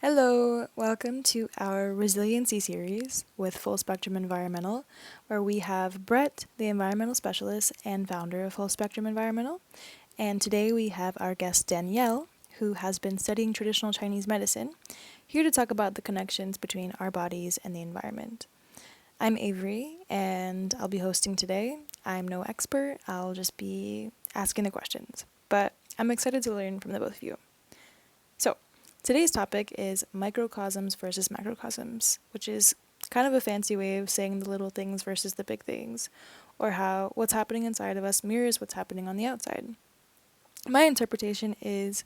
Hello, welcome to our Resiliency series with Full Spectrum Environmental, where we have Brett, the environmental specialist and founder of Full Spectrum Environmental, and today we have our guest Danielle, who has been studying traditional Chinese medicine, here to talk about the connections between our bodies and the environment. I'm Avery, and I'll be hosting today. I'm no expert, I'll just be asking the questions, but I'm excited to learn from the both of you. So, today's topic is microcosms versus macrocosms, which is kind of a fancy way of saying the little things versus the big things, or how what's happening inside of us mirrors what's happening on the outside. My interpretation is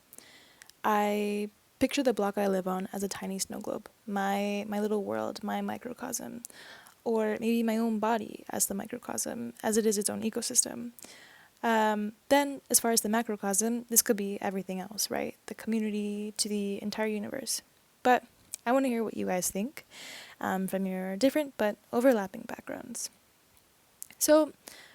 I picture the block I live on as a tiny snow globe, my little world, my microcosm, or maybe my own body as the microcosm, as it is its own ecosystem. Then, as far as the macrocosm, this could be everything else, right? The community to the entire universe. But I want to hear what you guys think from your different but overlapping backgrounds. So,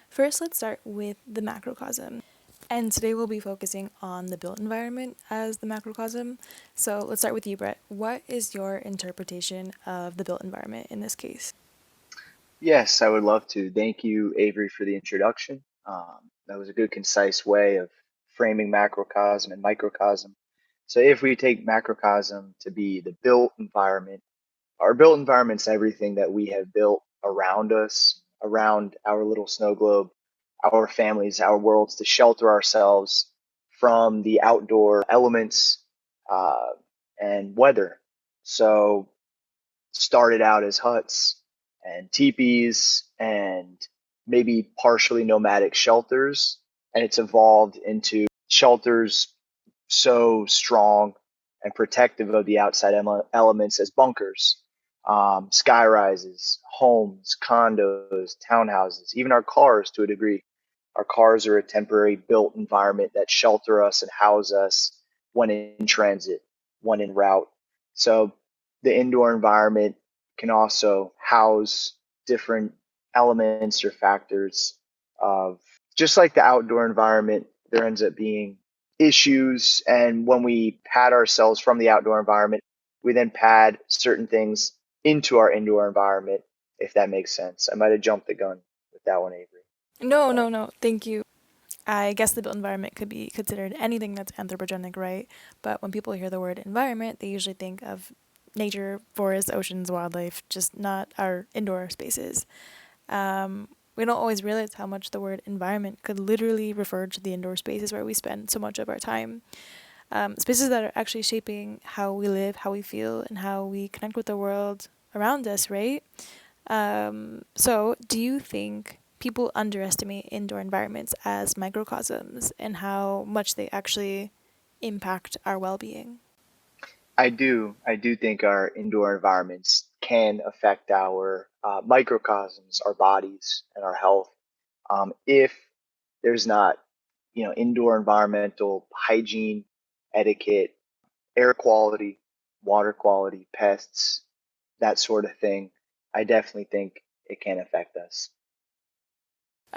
first, let's start with the macrocosm. And today we'll be focusing on the built environment as the macrocosm. So, let's start with you, Brett. What is your interpretation of the built environment in this case? Yes, I would love to. Thank you, Avery, for the introduction. That was a good, concise way of framing macrocosm and microcosm. So, if we take macrocosm to be the built environment, our built environment's everything that we have built around us, around our little snow globe, our families, our worlds, to shelter ourselves from the outdoor elements uh, and weather. So, started out as huts and teepees and maybe partially nomadic shelters, and it's evolved into shelters so strong and protective of the outside elements as bunkers, sky rises, homes, condos, townhouses, even our cars to a degree. Our cars are a temporary built environment that shelter us and house us when in transit, when en route. So the indoor environment can also house different elements or factors of just like the outdoor environment, there ends up being issues. And when we pad ourselves from the outdoor environment, we then pad certain things into our indoor environment, if that makes sense. I might have jumped the gun with that one, Avery. No, But no, no. Thank you. I guess the built environment could be considered anything that's anthropogenic, right? But when people hear the word environment, they usually think of nature, forests, oceans, wildlife, just not our indoor spaces. We don't always realize how much the word environment could literally refer to the indoor spaces where we spend so much of our time. Spaces that are actually shaping how we live, how we feel, and how we connect with the world around us, right? So, do you think people underestimate indoor environments as microcosms and how much they actually impact our well being? I do think our indoor environments can affect our microcosms, our bodies, and our health. If there's not, indoor environmental hygiene, etiquette, air quality, water quality, pests, that sort of thing, I definitely think it can affect us.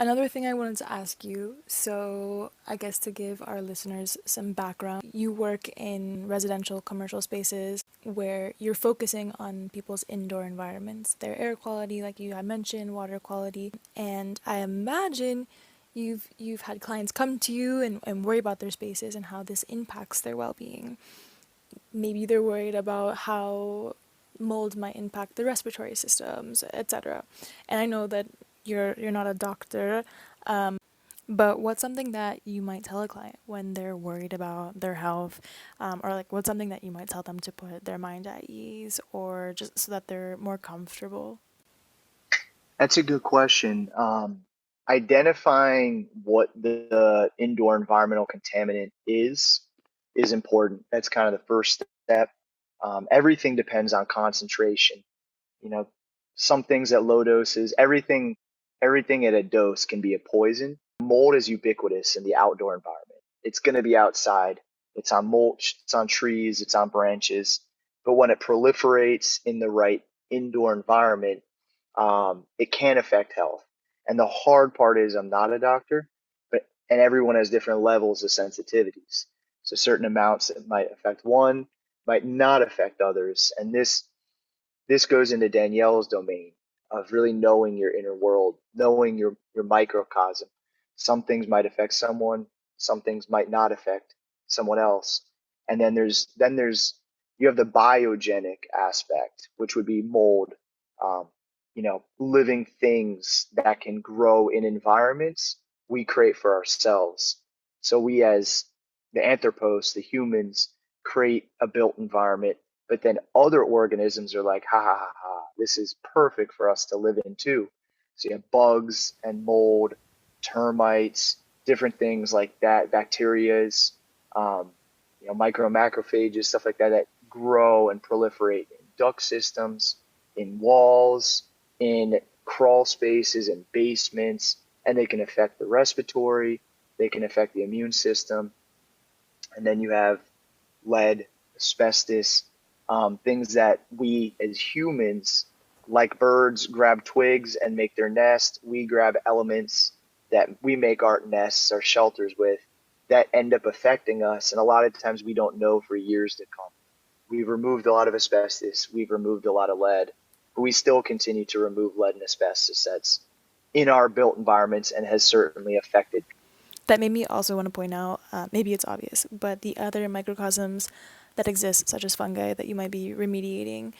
Another thing I wanted to ask you, so I guess to give our listeners some background, you work in residential commercial spaces where you're focusing on people's indoor environments, their air quality, like you had mentioned, water quality, and I imagine you've had clients come to you and worry about their spaces and how this impacts their well-being. Maybe they're worried about how mold might impact the respiratory systems, etc. And I know that you're not a doctor, but what's something that you might tell a client when they're worried about their health, or like what's something that you might tell them to put their mind at ease, or just so that they're more comfortable? That's a good question. Identifying what the indoor environmental contaminant is important. That's kind of the first step. Everything depends on concentration. You know, some things at low doses, everything at a dose can be a poison. Mold is ubiquitous in the outdoor environment. It's going to be outside. It's on mulch, it's on trees, it's on branches. But when it proliferates in the right indoor environment, it can affect health. And the hard part is I'm not a doctor, but and everyone has different levels of sensitivities. So certain amounts it might affect one, might not affect others. And this goes into Danielle's domain of really knowing your inner world, knowing your microcosm. Some things might affect someone, some things might not affect someone else. And then there's you have the biogenic aspect, which would be mold, um, living things that can grow in environments we create for ourselves. So we as the anthropos, the humans, create a built environment, but then other organisms are like, ha ha ha ha, this is perfect for us to live in too. So you have bugs and mold, termites, different things like that, bacterias, um, micro macrophages, stuff like that, that grow and proliferate in duct systems, in walls, in crawl spaces and basements, and they can affect the respiratory, they can affect the immune system. And then you have lead, asbestos, things that we as humans, like birds, grab twigs and make their nest. We grab elements that we make our nests, our shelters with, that end up affecting us. And a lot of times we don't know for years to come. We've removed a lot of asbestos, we've removed a lot of lead, but we still continue to remove lead and asbestos that's in our built environments and has certainly affected. That made me also want to point out, maybe it's obvious, but the other microcosms that exist, such as fungi, that you might be remediating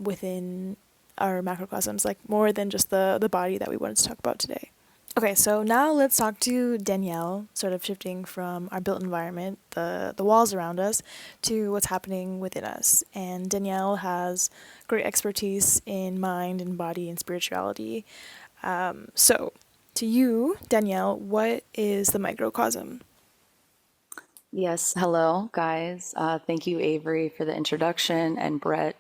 within our macrocosms, like more than just the body that we wanted to talk about today. Okay, so now let's talk to Danielle, sort of shifting from our built environment, the walls around us, to what's happening within us. And Danielle has great expertise in mind and body and spirituality. So, to you, Danielle, what is the microcosm? Yes, hello, guys. Thank you, Avery, for the introduction, and Brett,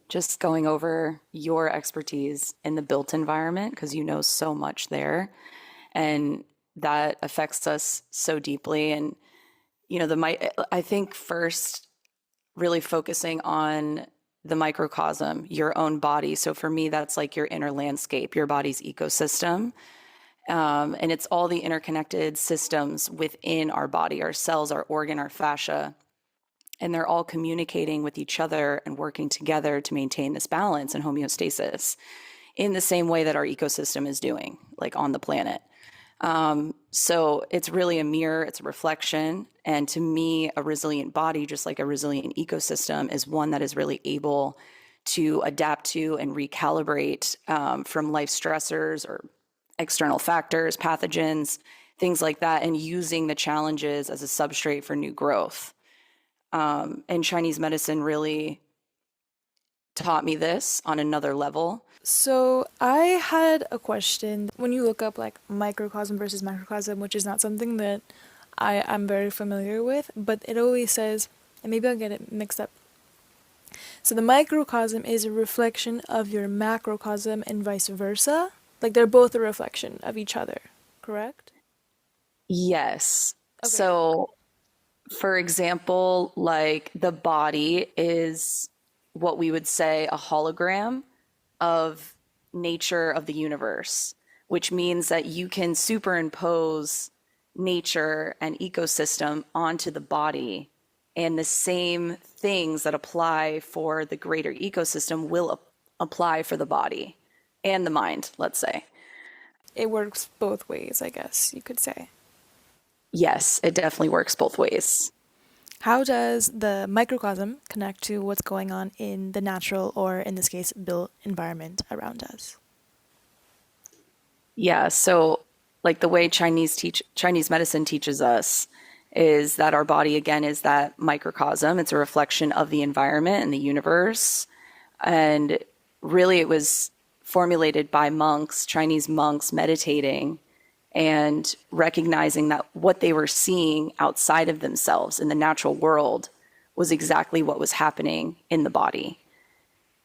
just going over your expertise in the built environment because you know so much there, and that affects us so deeply. And I think first, really focusing on the microcosm, your own body. So for me, that's like your inner landscape, your body's ecosystem. And it's all the interconnected systems within our body, our cells, our organ, our fascia, and they're all communicating with each other and working together to maintain this balance and homeostasis in the same way that our ecosystem is doing, like on the planet. So it's really a mirror, it's a reflection. And to me, a resilient body, just like a resilient ecosystem, is one that is really able to adapt to and recalibrate from life stressors or external factors, pathogens, things like that, and using the challenges as a substrate for new growth. And Chinese medicine really taught me this on another level. So, I had a question. When you look up like microcosm versus macrocosm, which is not something that I'm very familiar with, but it always says, and maybe I'll get it mixed up. So, the microcosm is a reflection of your macrocosm and vice versa. Like they're both a reflection of each other, correct? Yes. Okay. So, for example, like the body is what we would say a hologram of nature of the universe, which means that you can superimpose nature and ecosystem onto the body, and the same things that apply for the greater ecosystem will apply for the body and the mind, let's say. It works both ways, I guess you could say. Yes, it definitely works both ways. How does the microcosm connect to what's going on in the natural, or in this case, built environment around us? Yeah, so like the way Chinese medicine teaches us is that our body again is that microcosm. It's a reflection of the environment and the universe. And really it was formulated by monks, Chinese monks meditating and recognizing that what they were seeing outside of themselves in the natural world was exactly what was happening in the body.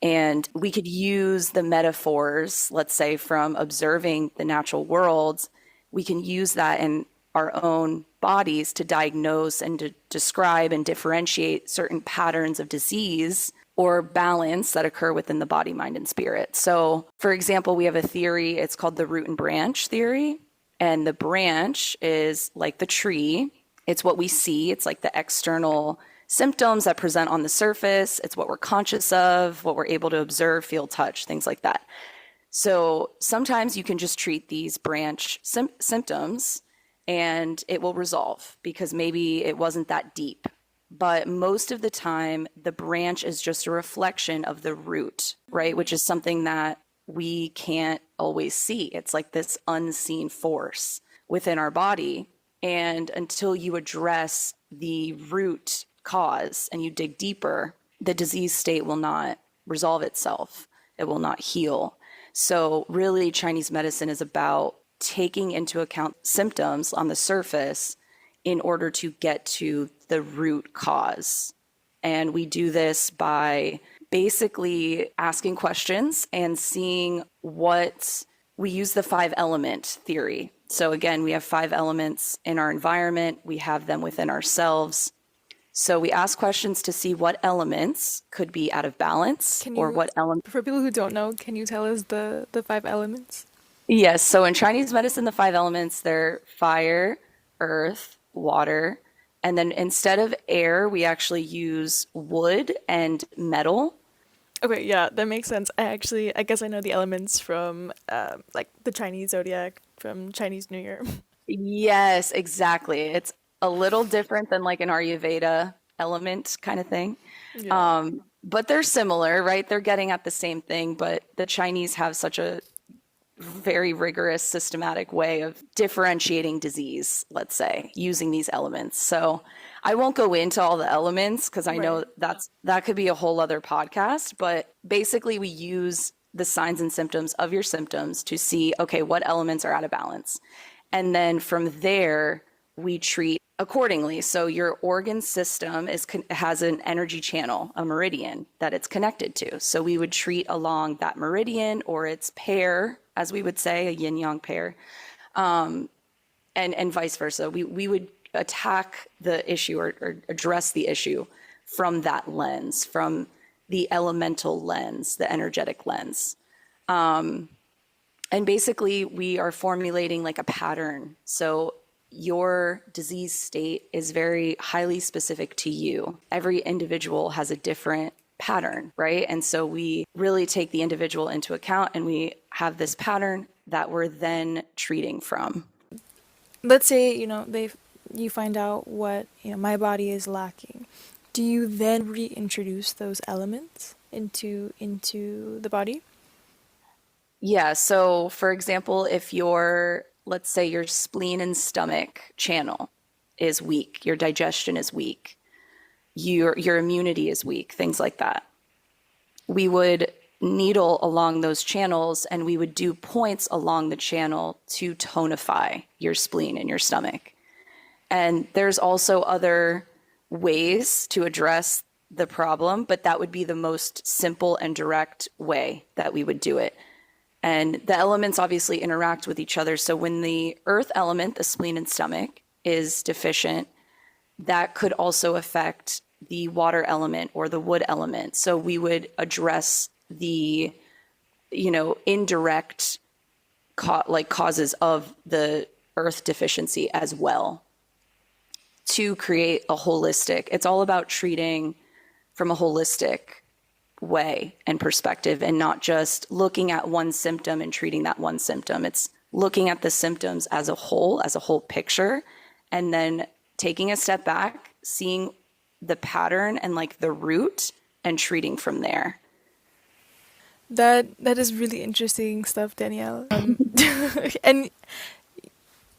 And we could use the metaphors, let's say, from observing the natural world. We can use that in our own bodies to diagnose and to describe and differentiate certain patterns of disease or balance that occur within the body, mind, and spirit. So, for example, we have a theory, it's called the root and branch theory. And the branch is like the tree, it's what we see, it's like the external symptoms that present on the surface. It's what we're conscious of, what we're able to observe, feel, touch, things like that. So sometimes you can just treat these branch symptoms and it will resolve because maybe it wasn't that deep. But most of the time, the branch is just a reflection of the root, right? Which is something that we can't always see. It's like this unseen force within our body. And until you address the root cause and you dig deeper, the disease state will not resolve itself. It will not heal. So, really, Chinese medicine is about taking into account symptoms on the surface in order to get to the root cause. And we do this by basically asking questions and seeing what we use the 5 element theory. So, again, we have 5 elements in our environment, we have them within ourselves. So we ask questions to see what elements could be out of balance Can or you, what element. for people who don't know, can you tell us the 5 elements? Yes. So in Chinese medicine, the 5 elements, they're fire, earth, water. And then instead of air, we actually use wood and metal. Okay, yeah, that makes sense. I guess I know the elements from like the Chinese zodiac from Chinese New Year. Yes, exactly. It's a little different than like an Ayurveda element kind of thing. Yeah. But they're similar, right? They're getting at the same thing, but the Chinese have such a very rigorous, systematic way of differentiating disease, let's say, using these elements. So I won't go into all the elements because I Right. know that could be a whole other podcast, but basically we use the signs and symptoms of your symptoms to see, okay, what elements are out of balance. And then from there, we treat accordingly. So your organ system has an energy channel, a meridian that it's connected to. So we would treat along that meridian or its pair, as we would say, a yin yang pair, and vice versa. We would attack the issue or address the issue from that lens, from the elemental lens, the energetic lens. And basically, we are formulating like a pattern. So your disease state is very highly specific to you. Every individual has a different pattern, right? And so we really take the individual into account and we have this pattern that we're then treating from. Let's say, you find out what, my body is lacking. Do you then reintroduce those elements into the body? Yeah. So, for example, if let's say your spleen and stomach channel is weak, your digestion is weak, your immunity is weak, things like that, we would needle along those channels and we would do points along the channel to tonify your spleen and your stomach. And there's also other ways to address the problem, but that would be the most simple and direct way that we would do it. And the elements obviously interact with each other. So when the earth element, the spleen and stomach, is deficient, that could also affect the water element or the wood element. So we would address the, indirect causes of the earth deficiency as well to create a holistic. It's all about treating from a holistic way and perspective and not just looking at one symptom and treating that one symptom. It's looking at the symptoms as a whole picture, and then taking a step back, seeing the pattern and like the root and treating from there. That is really interesting stuff, Danielle. And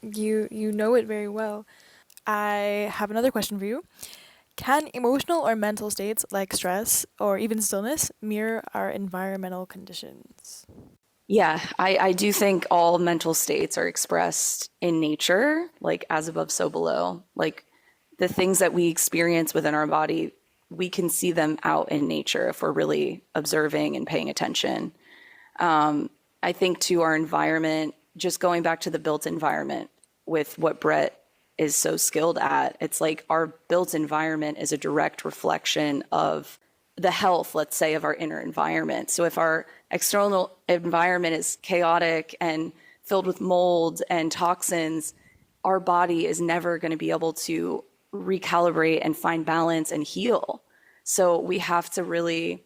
you know it very well. I have another question for you. Can emotional or mental states like stress or even stillness mirror our environmental conditions? Yeah, I do think all mental states are expressed in nature, like as above, so below. Like the things that we experience within our body, we can see them out in nature if we're really observing and paying attention. I think to our environment, just going back to the built environment with what Brett is so skilled at, it's like our built environment is a direct reflection of the health, let's say, of our inner environment. So if our external environment is chaotic and filled with mold and toxins, our body is never going to be able to recalibrate and find balance and heal. So we have to really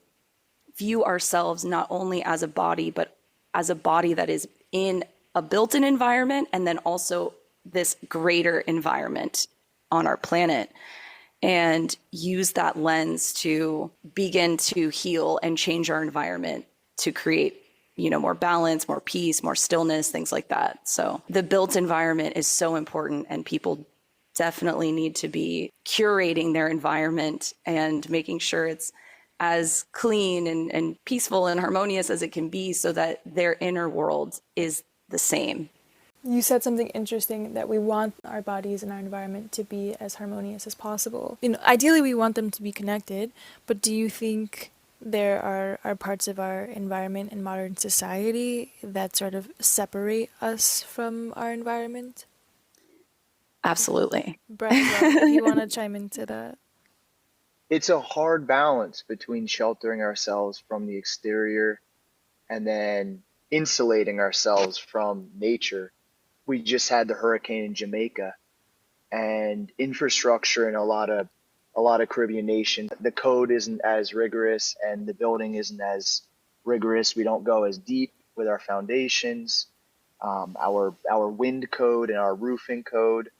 view ourselves not only as a body, but as a body that is in a built-in environment and then also this greater environment on our planet, and use that lens to begin to heal and change our environment to create, more balance, more peace, more stillness, things like that. So the built environment is so important, and people definitely need to be curating their environment and making sure it's as clean and peaceful and harmonious as it can be so that their inner world is the same. You said something interesting, that we want our bodies and our environment to be as harmonious as possible. Ideally we want them to be connected, but do you think there are parts of our environment in modern society that sort of separate us from our environment? Absolutely. Brett, if you want to chime into that. It's a hard balance between sheltering ourselves from the exterior and then insulating ourselves from nature. We just had the hurricane in Jamaica, and infrastructure in a lot of Caribbean nations, the code isn't as rigorous and the building isn't as rigorous. We don't go as deep with our foundations, our wind code and our roofing code,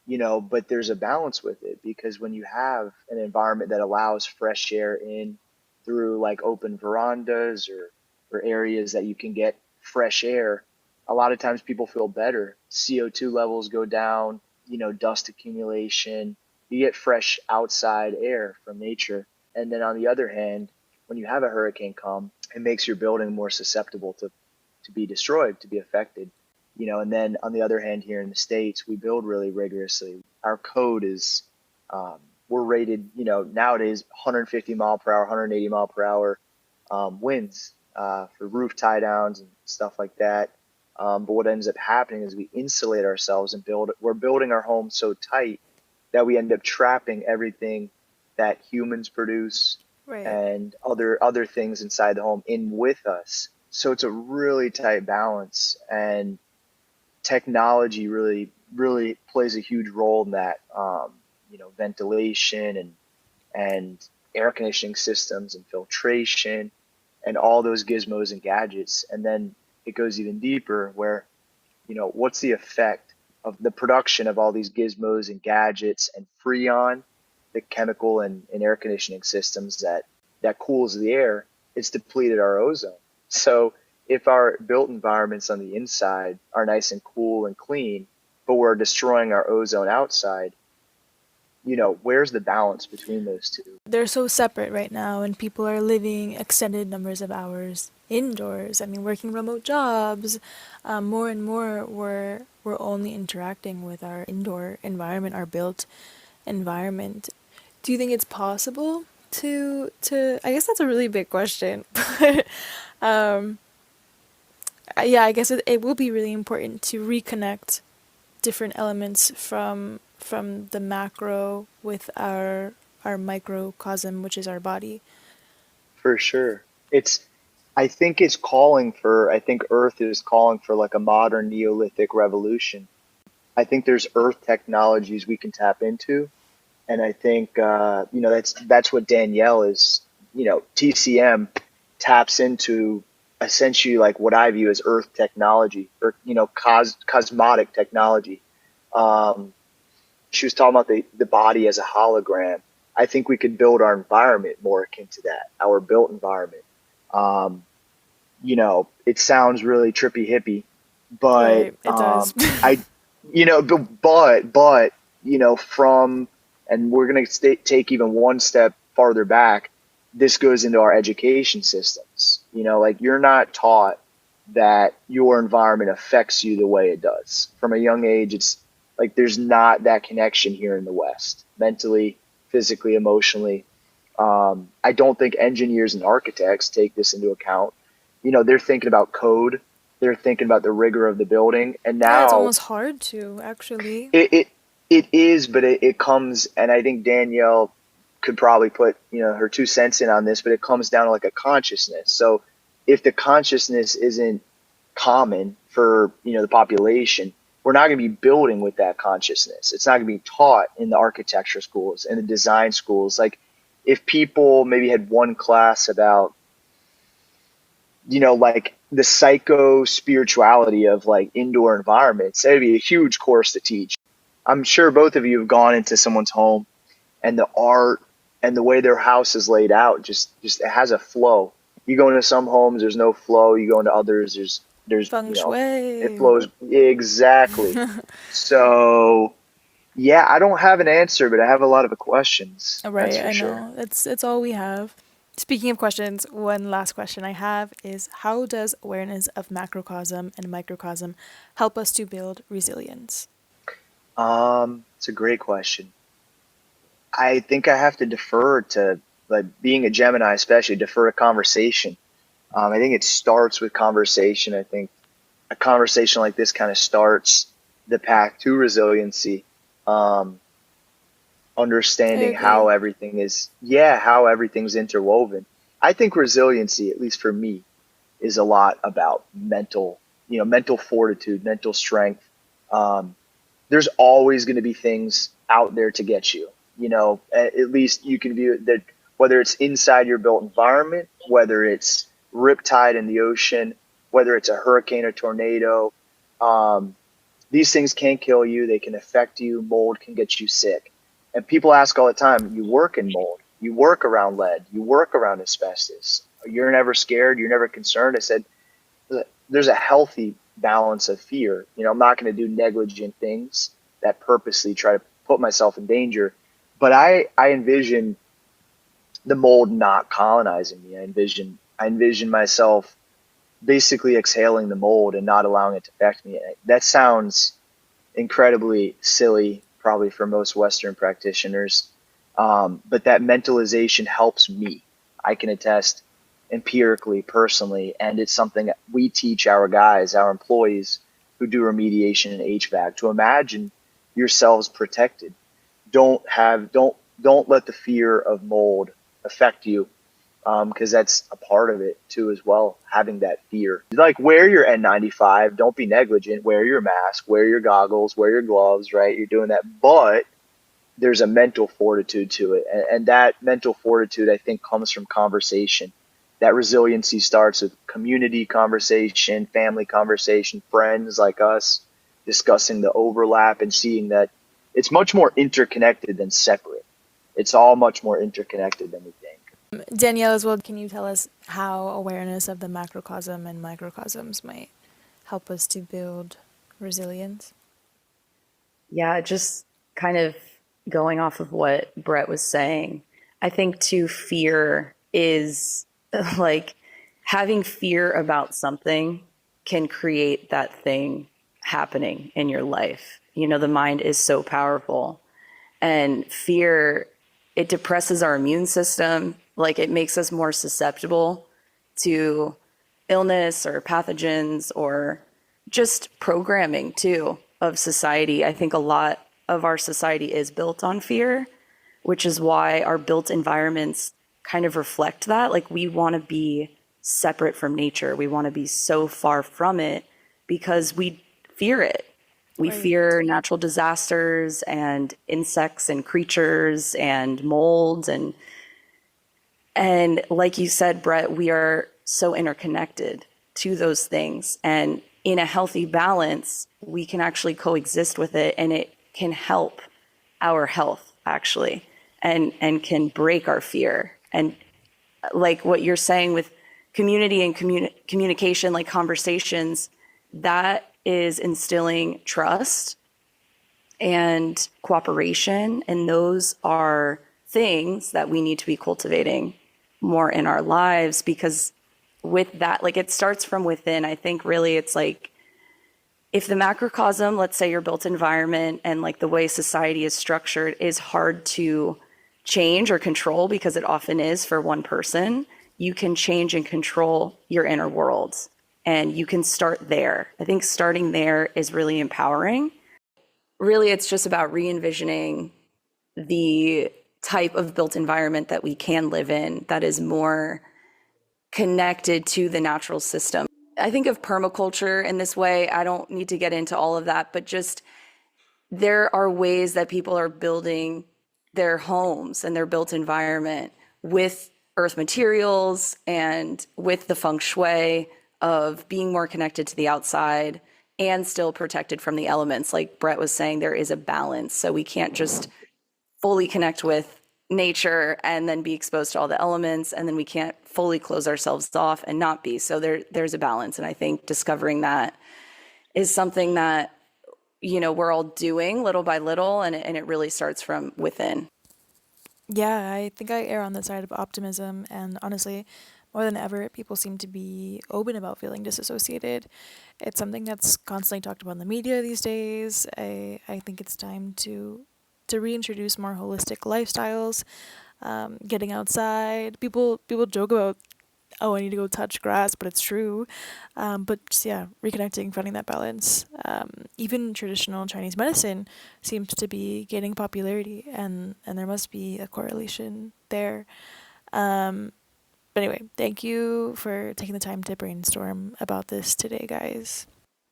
but there's a balance with it, because when you have an environment that allows fresh air in through like open verandas or areas that you can get fresh air, a lot of times people feel better. CO2 levels go down, dust accumulation, you get fresh outside air from nature. And then on the other hand, when you have a hurricane come, it makes your building more susceptible to be destroyed, to be affected. And then on the other hand, here in the States, we build really rigorously. Our code is, we're rated, nowadays 150 mile per hour, 180 mile per hour winds for roof tie downs and stuff like that. But what ends up happening is we insulate ourselves and we're building our home so tight that we end up trapping everything that humans produce Right. and other things inside the home in with us. So it's a really tight balance, and technology really plays a huge role in that. Ventilation and air conditioning systems and filtration and all those gizmos and gadgets. And then it goes even deeper where, what's the effect of the production of all these gizmos and gadgets and Freon, the chemical and air conditioning systems that cools the air. It's depleted our ozone. So if our built environments on the inside are nice and cool and clean, but we're destroying our ozone outside, where's the balance between those two? They're so separate right now, and people are living extended numbers of hours indoors. I mean, working remote jobs. More and more, we're only interacting with our indoor environment, our built environment. Do you think it's possible to? I guess that's a really big question, but yeah, I guess it will be really important to reconnect different elements from the macro with our microcosm, which is our body. For sure. I think I think Earth is calling for like a modern Neolithic revolution. I think there's Earth technologies we can tap into. And I think, that's what Danielle is, TCM taps into essentially like what I view as Earth technology or, cosmotic technology. Um, she was talking about the body as a hologram. I think we could build our environment more akin to that, our built environment. Um, it sounds really trippy hippie, but Right, it does. I, but from, and we're going to take even one step farther back. This goes into our education systems. Like you're not taught that your environment affects you the way it does from a young age. It's like there's not that connection here in the West, mentally, physically, emotionally. I don't think engineers and architects take this into account. They're thinking about code, they're thinking about the rigor of the building, and Yeah, it's now almost hard to actually. it is, but it comes, and I think Danielle could probably put her 2 cents in on this, but it comes down to like a consciousness. So if the consciousness isn't common for the population, we're not going to be building with that consciousness. It's not going to be taught in the architecture schools and the design schools. Like if people maybe had one class about, like the psycho spirituality of like indoor environments, that'd be a huge course to teach. I'm sure both of you have gone into someone's home and the art and the way their house is laid out just it has a flow. You go into some homes, there's no flow. You go into others, there's Feng it shui. flows exactly. So yeah, I don't have an answer, but I have a lot of questions. That's Right, for I sure. know. It's all we have. Speaking of questions, one last question I have is how does awareness of macrocosm and microcosm help us to build resilience? It's a great question. I think I have to defer to, like, being a Gemini, especially defer to conversation. I think it starts with conversation. I think a conversation like this kind of starts the path to resiliency. Um, I Understanding agree. how everything is, yeah, how everything's interwoven. I think resiliency, at least for me, is a lot about mental fortitude, mental strength. Um, there's always going to be things out there to get you. At least you can view it that whether it's inside your built environment, whether it's riptide in the ocean, whether it's a hurricane or tornado, um, these things can kill you. They can affect you. Mold can get you sick. And people ask all the time, you work in mold, you work around lead, you work around asbestos. You're never scared. You're never concerned. I said, there's a healthy balance of fear. I'm not going to do negligent things that purposely try to put myself in danger. But I envision the mold not colonizing me. I envision myself basically exhaling the mold and not allowing it to affect me. That sounds incredibly silly, probably for most Western practitioners. But that mentalization helps me. I can attest empirically, personally, and it's something that we teach our guys, our employees who do remediation and HVAC to imagine yourselves protected. Don't let the fear of mold affect you, because that's a part of it too as well, having that fear. Like, wear your N95, don't be negligent, wear your mask, wear your goggles, wear your gloves, right? You're doing that, but there's a mental fortitude to it, and that mental fortitude, I think, comes from conversation. That resiliency starts with community conversation, family conversation, friends like us discussing the overlap and seeing that it's much more interconnected than separate. It's all much more interconnected than we think. Danielle, as well, can you tell us how awareness of the macrocosm and microcosms might help us to build resilience? Yeah, just kind of going off of what Brett was saying, I think too, fear is like having fear about something can create that thing happening in your life. The mind is so powerful. And fear, it depresses our immune system. Like it makes us more susceptible to illness or pathogens or just programming too of society. I think a lot of our society is built on fear, which is why our built environments kind of reflect that. Like we want to be separate from nature. We want to be so far from it because we fear it. We Right. fear natural disasters and insects and creatures and molds and like you said, Brett, we are so interconnected to those things. And in a healthy balance, we can actually coexist with it and it can help our health actually and can break our fear. And like what you're saying with community and communication, like conversations, that is instilling trust and cooperation. And those are things that we need to be cultivating more in our lives because with that, like it starts from within. I think really it's like if the macrocosm, let's say your built environment and like the way society is structured is hard to change or control because it often is for one person, you can change and control your inner world. And you can start there. I think starting there is really empowering. Really, it's just about re envisioning the type of built environment that we can live in that is more connected to the natural system. I think of permaculture in this way. I don't need to get into all of that, but just there are ways that people are building their homes and their built environment with earth materials and with the feng shui of being more connected to the outside and still protected from the elements. Like Brett was saying, there is a balance. So we can't just fully connect with nature and then be exposed to all the elements, and then we can't fully close ourselves off and not be. So there's a balance. And I think discovering that is something that we're all doing little by little, and it really starts from within. Yeah, I think I err on the side of optimism, and honestly, more than ever, people seem to be open about feeling disassociated. It's something that's constantly talked about in the media these days. I think it's time to reintroduce more holistic lifestyles, getting outside. People joke about, oh, I need to go touch grass, but it's true. But just, yeah, reconnecting, finding that balance. Even traditional Chinese medicine seems to be gaining popularity, and there must be a correlation there. Um, but anyway, thank you for taking the time to brainstorm about this today, guys.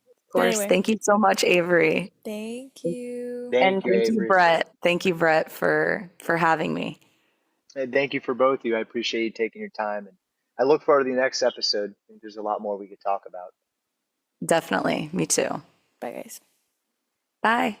Of But course. anyway, Thank you so much, Avery. thank you. And Thank you, thank you, Avery. Brett. Thank you, Brett, for having me. And thank you for both of you. I appreciate you taking your time. And I look forward to the next episode. I think there's a lot more we could talk about. Definitely. Me too. Bye, guys. Bye.